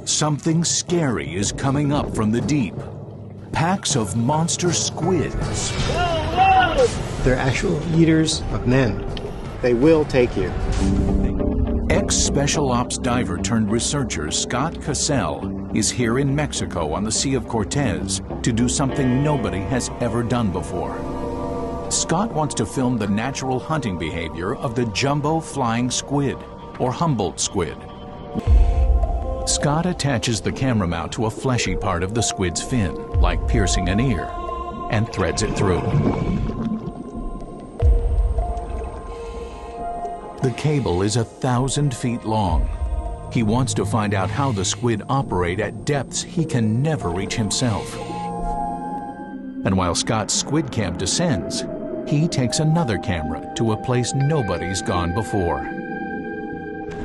Something scary is coming up from the deep. Packs of monster squids. They're actual eaters of men. They will take you. Ex-special ops diver turned researcher Scott Cassell is here in Mexico on the Sea of Cortez to do something nobody has ever done before. Scott wants to film the natural hunting behavior of the jumbo flying squid, or Humboldt squid. Scott attaches the camera mount to a fleshy part of the squid's fin, like piercing an ear, and threads it through. The cable is 1,000 feet long. He wants to find out how the squid operate at depths he can never reach himself. And while Scott's squid cam descends, he takes another camera to a place nobody's gone before.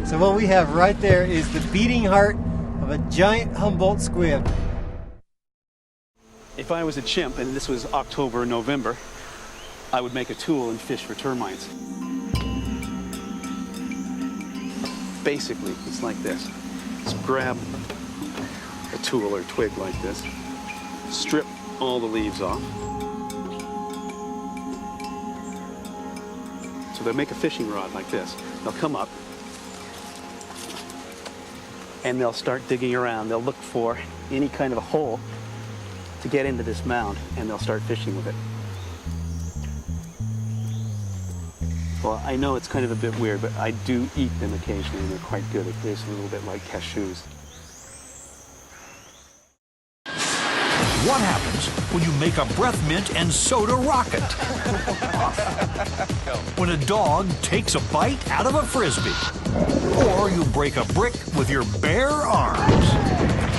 So what we have right there is the beating heart of a giant Humboldt squid. If I was a chimp and this was October or November, I would make a tool and fish for termites. Basically, it's like this. Just grab a tool or twig like this, strip all the leaves off. So they'll make a fishing rod like this. They'll come up and they'll start digging around. They'll look for any kind of a hole to get into this mound, and they'll start fishing with it. Well, I know it's kind of a bit weird, but I do eat them occasionally, and they're quite good. It tastes a little bit like cashews. What happens when you make a breath mint and soda rocket? When a dog takes a bite out of a Frisbee? Or you break a brick with your bare arms?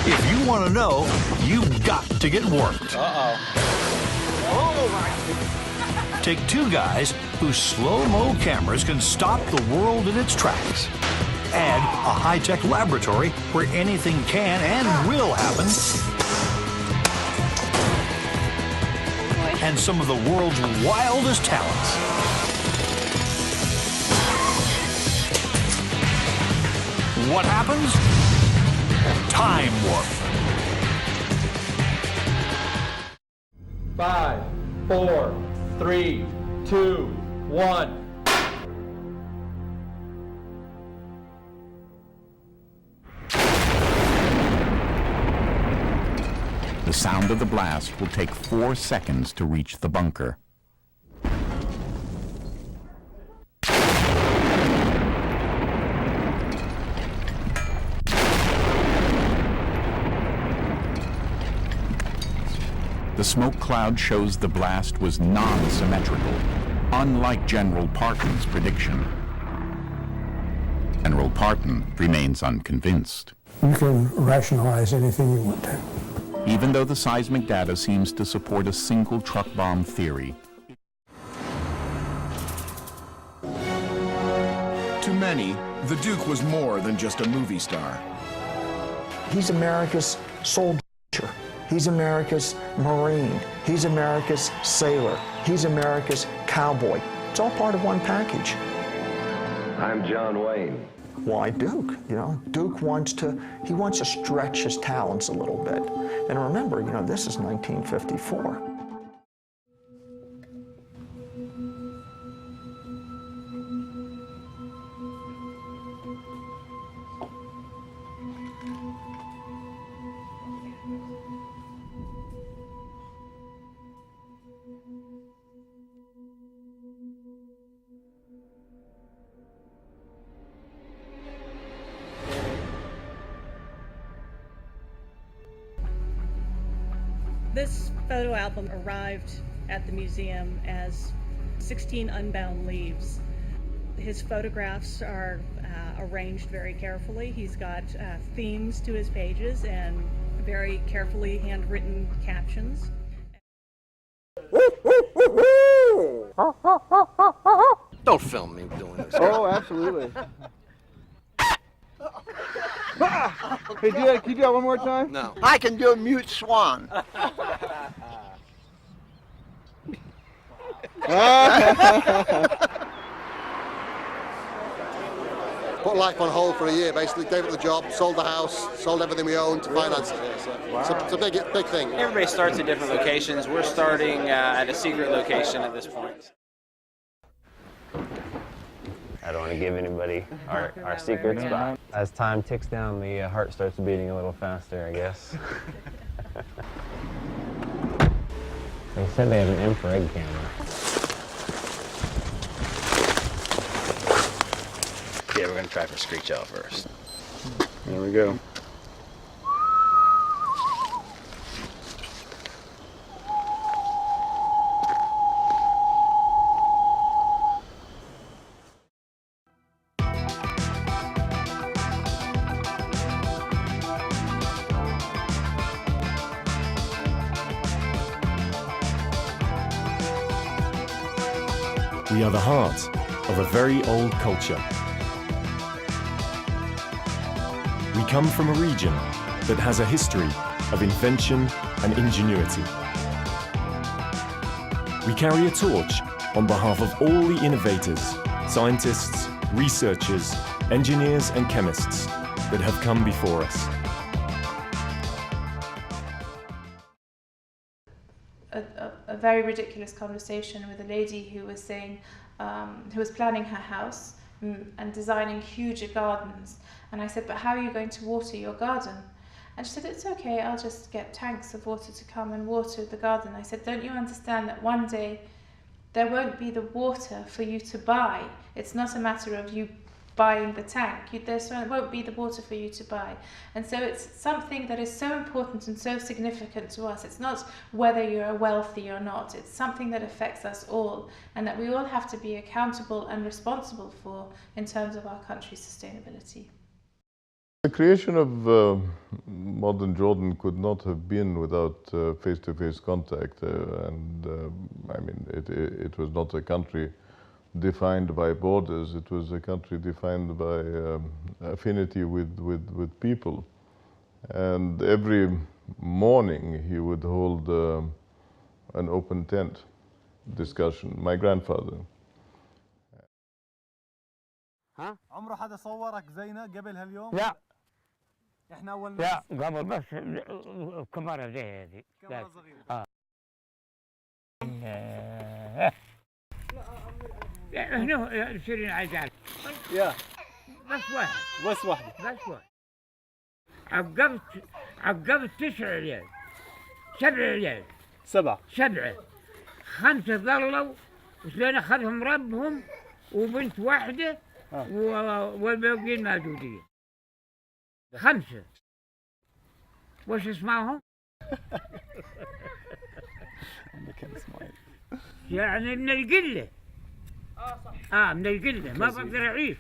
If you want to know, you've got to get worked. Take two guys whose slow-mo cameras can stop the world in its tracks. Add a high-tech laboratory where anything can and will happen. And some of the world's wildest talents. What happens? Time warp. 5, 4, 3, 2, 1. The sound of the blast will take 4 seconds to reach the bunker. The smoke cloud shows the blast was non-symmetrical, unlike General Parton's prediction. General Parton remains unconvinced. You can rationalize anything you want to. Even though the seismic data seems to support a single truck bomb theory. To many, the Duke was more than just a movie star. He's America's soldier. He's America's Marine. He's America's sailor. He's America's cowboy. It's all part of one package. I'm John Wayne. Why Duke? You know, Duke wants to stretch his talents a little bit. And remember, you know, this is 1954. This photo album arrived at the museum as 16 unbound leaves. His photographs are arranged very carefully. He's got themes to his pages and very carefully handwritten captions. Don't film me doing this. Oh, absolutely. Hey, can you do that one more time? No. I can do a mute swan. put life on hold for a year, basically. Gave up the job, sold the house, sold everything we owned to finance it. So it's a big thing. Everybody starts at different locations. We're starting at a secret location at this point. I don't want to give anybody our secrets, but as time ticks down, the heart starts beating a little faster, I guess. They said they have an infrared camera. Yeah, we're going to try for screech owl first. There we go. We are the heart of a very old culture. We come from a region that has a history of invention and ingenuity. We carry a torch on behalf of all the innovators, scientists, researchers, engineers and chemists that have come before us. A very ridiculous conversation with a lady who was saying, who was planning her house and designing huge gardens. And I said, but how are you going to water your garden? And she said, it's okay, I'll just get tanks of water to come and water the garden. I said, don't you understand that one day there won't be the water for you to buy? It's not a matter of you buying the tank. There won't be the water for you to buy. And so it's something that is so important and so significant to us. It's not whether you're wealthy or not. It's something that affects us all and that we all have to be accountable and responsible for in terms of our country's sustainability. The creation of modern Jordan could not have been without face-to-face contact, I mean, it was not a country defined by borders. It was a country defined by affinity with people. And every morning he would hold an open tent discussion. My grandfather. ها؟ عمره حدا صورك زينا قبل هاليوم؟ لا. احنا اول لا قبل بس كاميرا زي هذه. كاميرا صغيرة. هنا شيرين عايزة. يا. بس واحد. بس واحد. بس واحد. عقبت 9 عيال. 7 عيال. 7. 7. 5 ظلوا وسلينا أخذهم ربهم وبنت واحدة والباقيين موجودين. 5. وش اسمعهم؟ يعني من القلة. صح. من القلة ما بقدر أعيش.